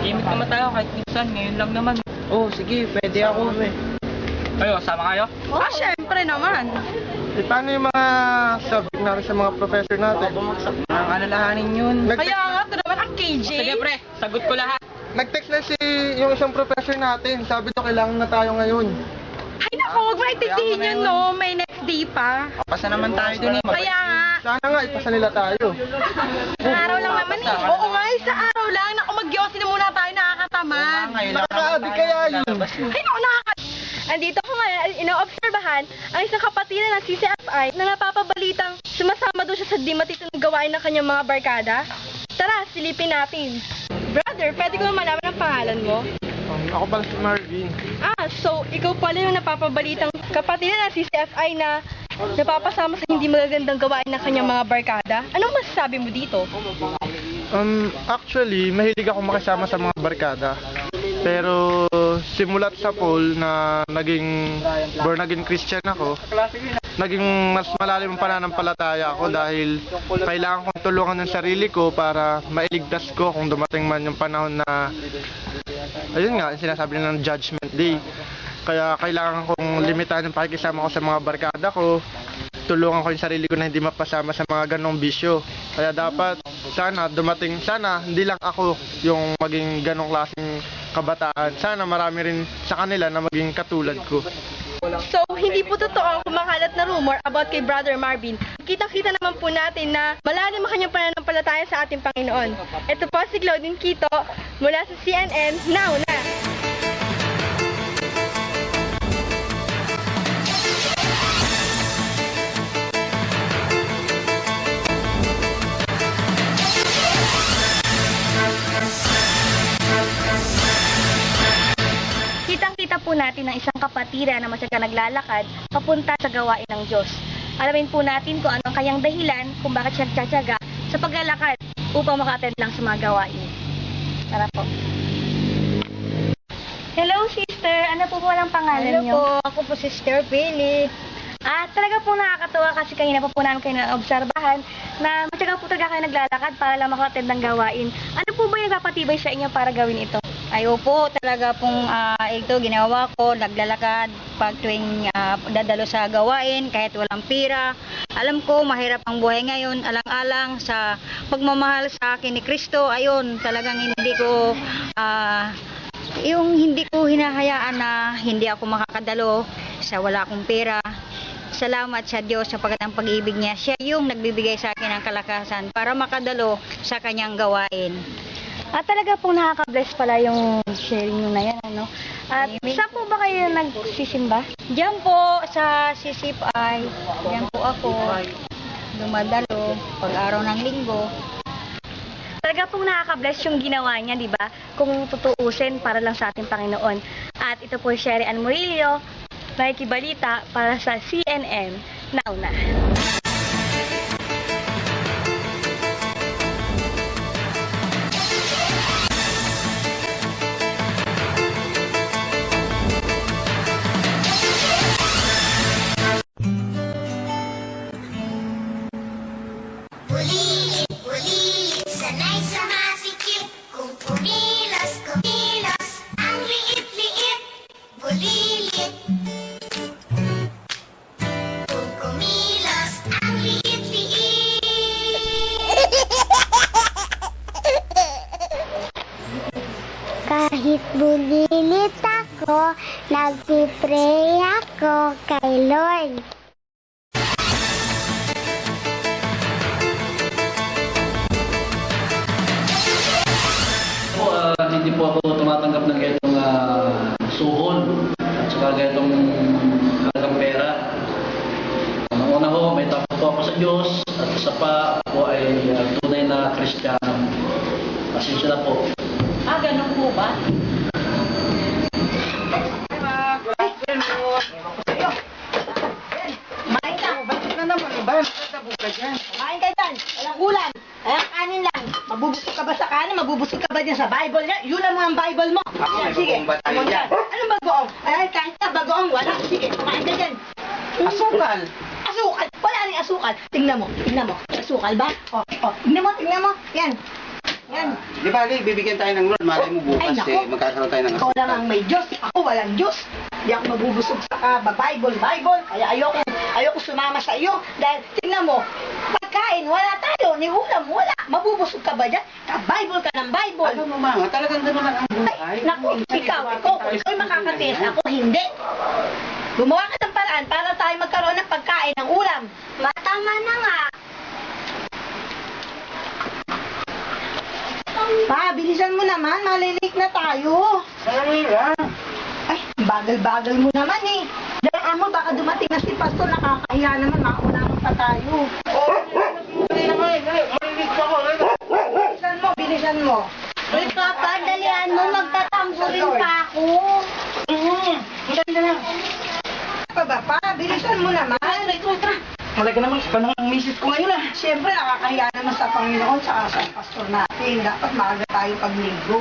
Gimik naman tayo kahit minsan, ngayon lang naman. Oh, sige, pwede ako eh. Kayo, kasama kayo? Syempre naman. Eh, paano yung mga subject natin sa mga professor natin? Ang alalahanin yun. Kaya nga, ito naman ang KJ. Sige pre, sagot ko lahat. Nag-text na yung isang professor natin. Sabi to, kailangan na tayo ngayon. Ay naku, huwag mo itigdihin yun, no? May next day pa. Pasa naman tayo dun eh. Kaya nga, Sana nga, ipasa nila tayo. sa araw lang naman eh. Oo nga, sa araw lang. Naku, mag-yosi na muna tayo, nakakatamad. Ngayon lang Nakaka-addict kaya yun. Ay naku, Andito ko ngayon, inoobserbahan ang isang kapatiran ng CCFI na napapabalitang sumasama doon siya sa di matitong gawain ng kanyang mga barkada. Tara, silipin natin. Brother, pwede ko malaman ang pangalan mo? Ako pala si Marvin. So ikaw pala yung napapabalitang kapatiran ng CCFI na napapasama sa hindi magagandang gawain ng kanyang mga barkada? Anong masasabi mo dito? Actually, mahilig ako makisama sa mga barkada. Pero simulat sa pool na naging born again Christian ako, naging mas malalim ang pananampalataya ako dahil kailangan kong tulungan ng sarili ko para mailigtas ko kung dumating man yung panahon na, ayun nga, sinasabi nila ng Judgment Day. Kaya kailangan kong limitahan yung pakikisama ko sa mga barkada ko, tulungan ko yung sarili ko na hindi mapasama sa mga ganong bisyo. Kaya dapat, sana hindi lang ako yung maging ganong klaseng kabataan. Sana marami rin sa kanila na maging katulad ko. So, hindi po totoo ang kumakalat na rumor about kay Brother Marvin. Kita-kita naman po natin na malalim ang kanyang pananampalataya sa ating Panginoon. Ito po si Claudine Quito mula sa CNN, Now Na! Kitang-kita po natin ang isang kapatiran na masyaga naglalakad papunta sa gawain ng Diyos. Alamin po natin kung ano ang kanyang dahilan kung bakit siya nagtsatsaga sa paglalakad upang maka-attend lang sa mga gawain. Tara po. Hello, sister. Ano po walang pangalan niyo? Hello po, ako po si Sister Philip. Talaga po nakakatuwa kasi kanina po namin kayo na-obserbahan na masyaga po talaga kayo naglalakad para lang maka-attend ng gawain. Ano po ba yung nagpapatibay sa inyo para gawin ito? Ay po, talaga pong ito ginawa ko, naglalakad pag tuwing dadalo sa gawain kahit walang pira. Alam ko mahirap ang buhay ngayon, alang-alang sa pagmamahal sa akin ni Kristo. Ayun, talagang hindi ko hinahayaan na hindi ako makakadalo sa wala akong pera. Salamat sa Diyos sapagkat ang pag-ibig niya, siya yung nagbibigay sa akin ng kalakasan para makadalo sa kanyang gawain. Talaga pong nakaka-bless pala yung sharing nyo na yan, ano? At saan po ba kayo nagsisimba? Diyan po sa CCFI, diyan po ako dumadalo pag araw ng linggo. Talaga pong nakaka-bless yung ginawa niya, di ba? Kung tutuusin para lang sa ating Panginoon. At ito po Sherry Ann Murillo, nakikibalita para sa CNN, Now Na. Bulilit, sanay sa masikip. Kung kumilos, ang liit-liit. Bulilit. Kung kumilos, ang liit-liit. Kahit bulilit ako, nagpipray ako kay Lord. Hindi po ako tumatanggap ng ganitong suhol at saka ganitong halagang pera. Una ho, may takot po ako sa Diyos at isa pa ako ay tunay na Kristiyano. Pasensya na po. Ganun po ba? Kumain ka dyan. Walang ulam. Walang kanin lang. Mabubusog ka ba sa kanin? Mabubusog ka ba dyan sa Bible niya? Yun lang ang Bible mo. Yan, sige. Anong bagoong? Ay, kahit na bagoong, wala. Sige, kumain ka dyan. Asukal. Asukal. Wala rin asukal. Tingnan mo. Asukal ba? Tingnan mo. Yan. Yan. Di ba, bibigyan tayo ng Lord. Malay mo bukas Ay, naku. magkakaroon tayo ng Ikaw lang ang may Diyos. Ako walang Diyos. Di ako mabubusog sa Bible. Kaya ayoko sumama sa iyo. Dahil tingnan mo, pagkain, wala tayo. Ni ulam, wala. Mabubusog ka ba dyan? Ka-Bible ka ng Bible. Ano mo mga, talagang gano'n lang ang buhay. Ay, naku, ikaw makakatiis. Ako hindi. Gumawa ka ng paraan para tayo magkaroon ng pagkain ng ulam. Matama na nga. Pa, bilisan mo naman. Malilate na tayo. Sorry lang. Ay, bagal-bagal mo naman eh. Dahil mo, baka dumating na si Pastor, nakakahiya naman, maunahan pa tayo. Bilisan mo. Uy, Papa, dalihan mo. Magtatamburin pa ako. Pa ba, pa? Bilisan mo naman. Talaga naman, sa panahon ng misis ko ngayon ah. Siyempre, nakakahiya naman sa Panginoon, sa Pastor natin. Dapat maaga tayo paglinggo.